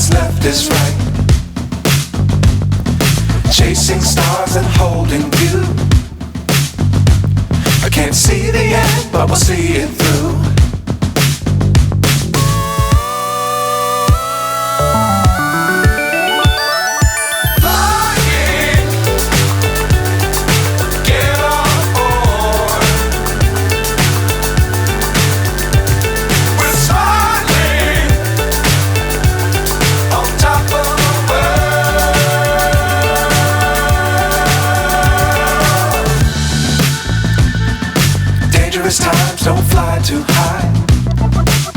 what's left is right. Chasing stars and holding you. I can't see the end, but we'll see it through. Dangerous times, don't fly too high.